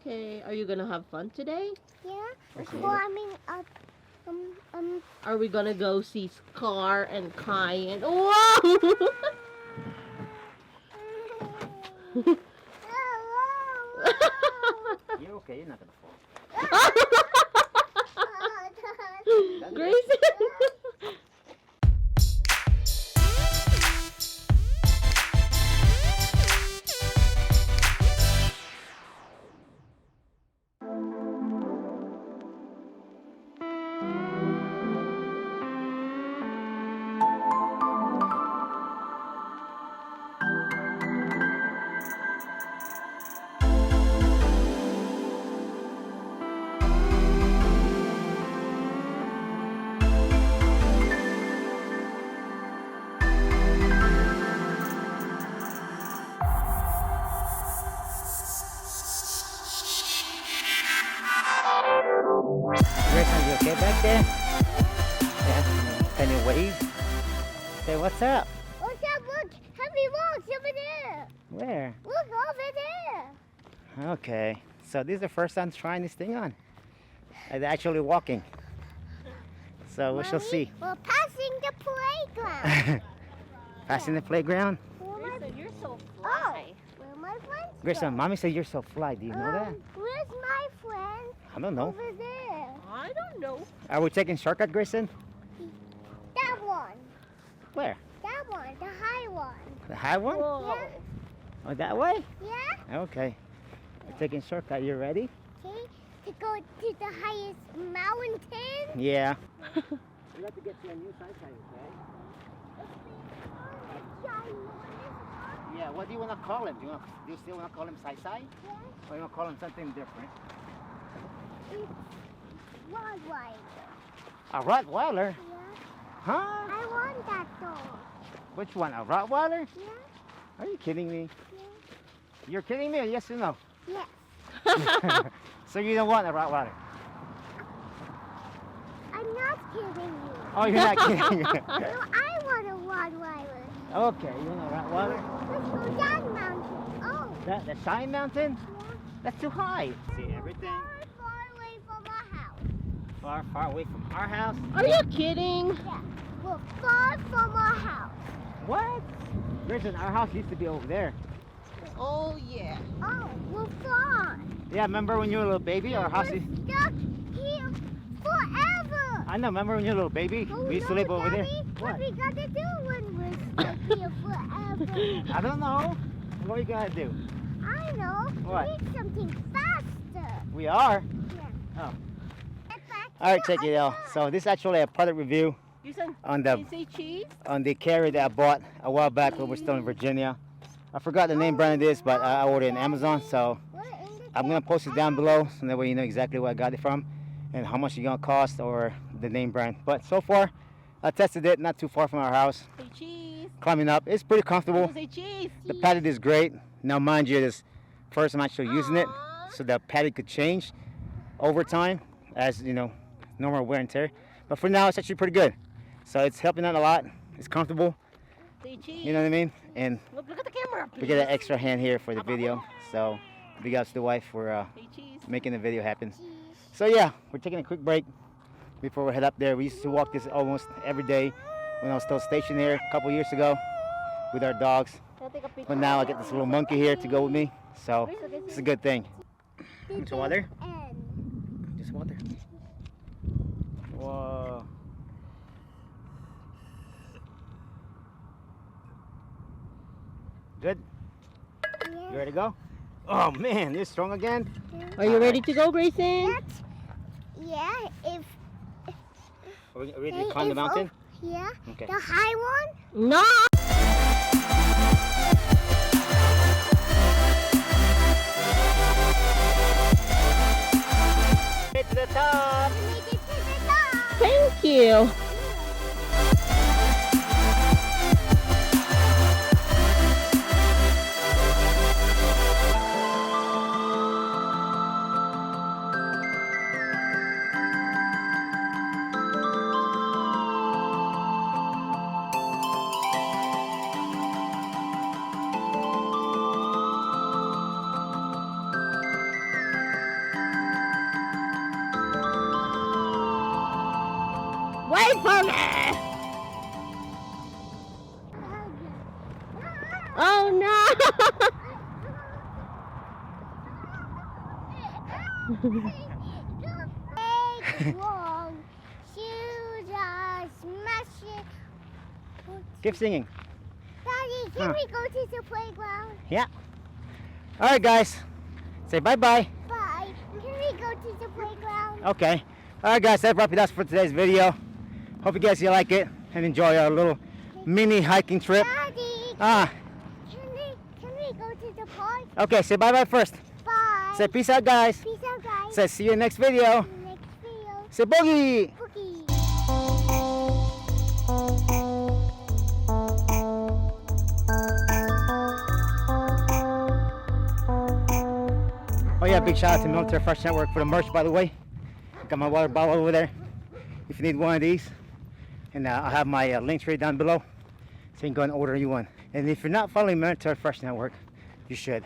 Okay, are you gonna have fun today? Yeah. Okay. Climbing up. Are we gonna go see Scar and Kai and whoa? You're okay, you're not gonna fall. Grayson. Grayson, you okay back there? Yeah. Can you wave? Say what's up? What's up? Look, heavy rocks over there. Where? Look over there. Okay. So this is the first time trying this thing on. And actually walking. So we shall Mommy, see. We're passing the playground. Passing the playground. Grayson, you're so Oh, fly. where my friends Grayson, go? mommy said you're so fly. Do you know that? Where's my friend? I don't know. Over there. I don't know. Are we taking shortcut, Grayson? That one. Where? That one. The high one. The high one? Whoa. Oh, that way? Yeah? Okay. We're taking shortcut. You ready? Okay. To go to the highest mountain. Yeah. We have to get to a new side, okay? Yeah, what do you want to call him? Do you still want to call him Sai Sai? Yeah. Or you want to call him something different? It's Rottweiler. A Rottweiler? Yeah. Huh? I want that dog. Which one? A Rottweiler? Yeah. Are you kidding me? Yeah. You're kidding me or yes or no? Yes. So you don't want a Rottweiler? I'm not kidding you. Oh, you're not kidding. No, I want a Rottweiler. Okay, you want a Rottweiler? Let's go that mountain. Oh. The Shine Mountain? Yeah. That's too high. See everything Far away from our house. far, far away from our house. Are you kidding? Yeah. We're far from our house. What? Listen, our house used to be over there. Oh yeah. Oh, we're far. Yeah, remember when you were a little baby? Our house We're is... stuck here forever. I know, remember when you were a little baby? Oh, We used to no, live over there. Daddy, What? What we gotta do when we're stuck here forever? I don't know. What are you gonna do? I know. What? We need something faster. We are. Yeah. Oh. Get back All right, to check it out. outside. So this is actually a product review Grayson, on can the you say cheese? carrier that I bought a while back when we were still in Virginia. I forgot the name brand it is, but I ordered it on Amazon. So We're in the I'm gonna post it down below so that way you know exactly where I got it from and how much it's gonna cost or the name brand. But so far, I tested it not too far from our house. Say cheese. Climbing up, it's pretty comfortable. Say cheese. The padded is great. Now, mind you, this first I'm actually using it, Aw. so the padded could change over time as you know, normal wear and tear. But for now, it's actually pretty good. So it's helping out a lot. It's comfortable. Say cheese. You know what I mean? And Look at the camera. we get an extra hand here for the video. So big ups to the wife for Say cheese. making the video happen. cheese. So yeah, we're taking a quick break before we head up there. We used to walk this almost every day when I was still stationed here a couple years ago with our dogs. Can I take a picture? But now I get this little monkey here to go with me. So Grayson, it's a good thing. Did Some water? this end? Just water. Whoa. Good? Yeah. You ready to go? Oh man, you're strong again? Are you ready to go, Grayson? That's, yeah, if Are we ready Hey, to climb the if mountain? yeah, Okay. the high one. No. Get to the top! We made it to the top. Thank you. wait for me! Oh no! Big long shoes are smashing. Keep singing. Daddy, can we go to the playground? Yeah. All right, guys. Say bye-bye. Bye. Can we go to the playground? Okay. All right, guys. That's wrap it up for today's video. Hope you guys like it and enjoy our little mini hiking trip. Daddy, Ah. can we go to the park? Okay. Say bye-bye first. Bye. Say peace out, guys. Peace out, guys. Say see you in the next video. Next video. Say boogie. Cookie. Oh yeah, big shout out to Military Fresh Network for the merch, by the way. Got my water bottle over there if you need one of these. And I'll have my links right down below so you can go and order you one. And if you're not following Military Fresh Network, you should.